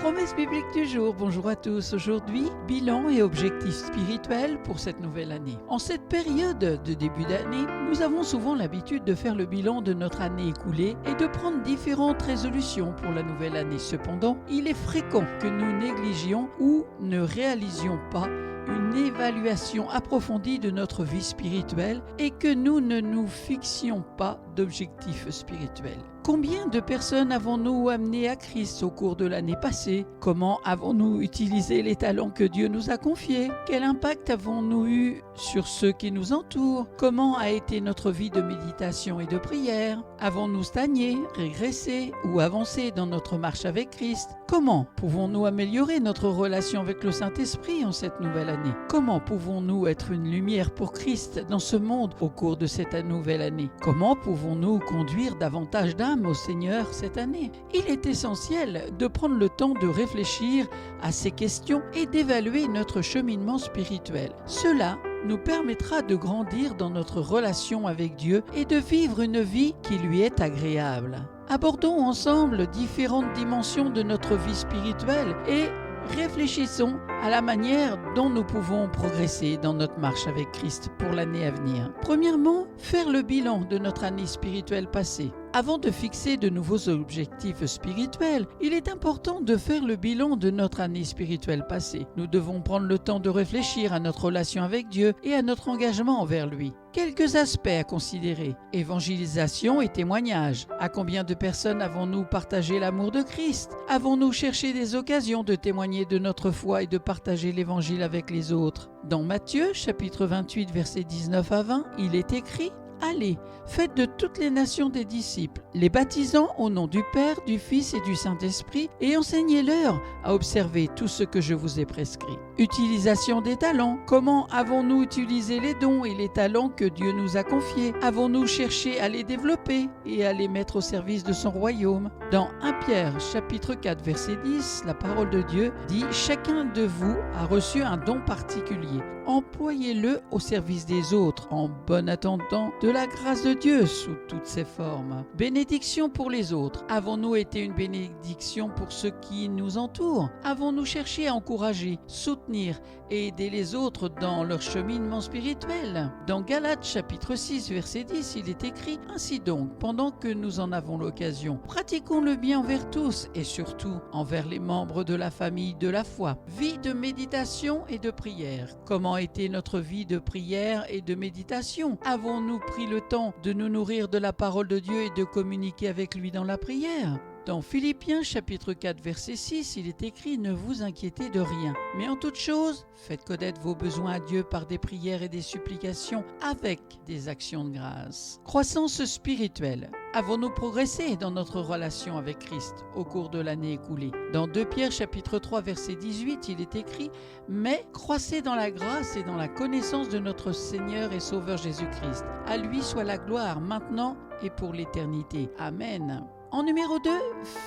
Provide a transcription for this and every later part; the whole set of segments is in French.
Promesse biblique du jour, bonjour à tous. Aujourd'hui, bilan et objectifs spirituels pour cette nouvelle année. En cette période de début d'année, nous avons souvent l'habitude de faire le bilan de notre année écoulée et de prendre différentes résolutions pour la nouvelle année. Cependant, il est fréquent que nous négligions ou ne réalisions pas une évaluation approfondie de notre vie spirituelle et que nous ne nous fixions pas d'objectifs spirituels. Combien de personnes avons-nous amenées à Christ au cours de l'année passée? Comment avons-nous utilisé les talents que Dieu nous a confiés? Quel impact avons-nous eu sur ceux qui nous entourent? Comment a été notre vie de méditation et de prière? Avons-nous stagné, régressé ou avancé dans notre marche avec Christ? Comment pouvons-nous améliorer notre relation avec le Saint-Esprit en cette nouvelle année? Comment pouvons-nous être une lumière pour Christ dans ce monde au cours de cette nouvelle année? Comment pouvons-nous conduire davantage d'âmes au Seigneur cette année? Il est essentiel de prendre le temps de réfléchir à ces questions et d'évaluer notre cheminement spirituel. Cela nous permettra de grandir dans notre relation avec Dieu et de vivre une vie qui lui est agréable. Abordons ensemble différentes dimensions de notre vie spirituelle et réfléchissons à la manière dont nous pouvons progresser dans notre marche avec Christ pour l'année à venir. Premièrement, faire le bilan de notre année spirituelle passée. Avant de fixer de nouveaux objectifs spirituels, il est important de faire le bilan de notre année spirituelle passée. Nous devons prendre le temps de réfléchir à notre relation avec Dieu et à notre engagement envers lui. Quelques aspects à considérer. Évangélisation et témoignage. À combien de personnes avons-nous partagé l'amour de Christ? Avons-nous cherché des occasions de témoigner de notre foi et de partager l'évangile avec les autres? Dans Matthieu, chapitre 28, versets 19 à 20, il est écrit: Allez, faites de toutes les nations des disciples, les baptisant au nom du Père, du Fils et du Saint-Esprit, et enseignez-leur à observer tout ce que je vous ai prescrit. Utilisation des talents. Comment avons-nous utilisé les dons et les talents que Dieu nous a confiés? Avons-nous cherché à les développer et à les mettre au service de son royaume? Dans 1 Pierre, chapitre 4, verset 10, la parole de Dieu dit: Chacun de vous a reçu un don particulier. Employez-le au service des autres, en bon attendant de la grâce de Dieu sous toutes ses formes. Bénédiction pour les autres. Avons-nous été une bénédiction pour ceux qui nous entourent? Avons-nous cherché à encourager, soutenir et aider les autres dans leur cheminement spirituel? Dans Galates chapitre 6 verset 10, il est écrit: Ainsi donc, pendant que nous en avons l'occasion, pratiquons le bien envers tous et surtout envers les membres de la famille de la foi. Vie de méditation et de prière. Comment était notre vie de prière et de méditation? Avons-nous pris le temps de nous nourrir de la parole de Dieu et de communiquer avec lui dans la prière? Dans Philippiens chapitre 4 verset 6, il est écrit: Ne vous inquiétez de rien, mais en toute chose, faites connaître vos besoins à Dieu par des prières et des supplications avec des actions de grâce. Croissance spirituelle. Avons-nous progressé dans notre relation avec Christ au cours de l'année écoulée? Dans 2 Pierre chapitre 3 verset 18, il est écrit: Mais croissez dans la grâce et dans la connaissance de notre Seigneur et Sauveur Jésus-Christ. À lui soit la gloire maintenant et pour l'éternité. Amen. En numéro 2,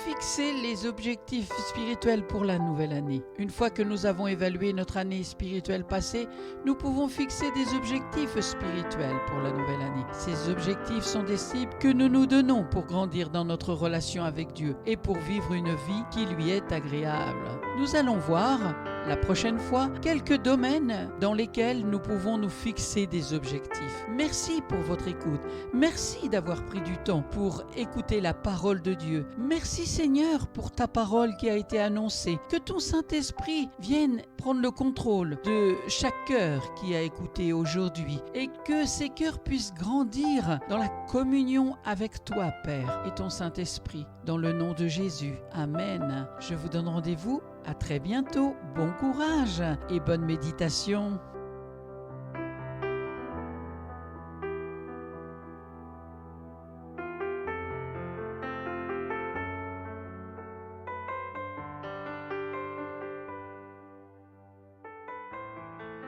fixer les objectifs spirituels pour la nouvelle année. Une fois que nous avons évalué notre année spirituelle passée, nous pouvons fixer des objectifs spirituels pour la nouvelle année. Ces objectifs sont des cibles que nous nous donnons pour grandir dans notre relation avec Dieu et pour vivre une vie qui lui est agréable. Nous allons voir la prochaine fois quelques domaines dans lesquels nous pouvons nous fixer des objectifs. Merci pour votre écoute. Merci d'avoir pris du temps pour écouter la parole de Dieu. Merci Seigneur pour ta parole qui a été annoncée. Que ton Saint-Esprit vienne prendre le contrôle de chaque cœur qui a écouté aujourd'hui et que ces cœurs puissent grandir dans la communion avec toi, Père, et ton Saint-Esprit. Dans le nom de Jésus. Amen. Je vous donne rendez-vous à très bientôt. Bon courage et bonne méditation.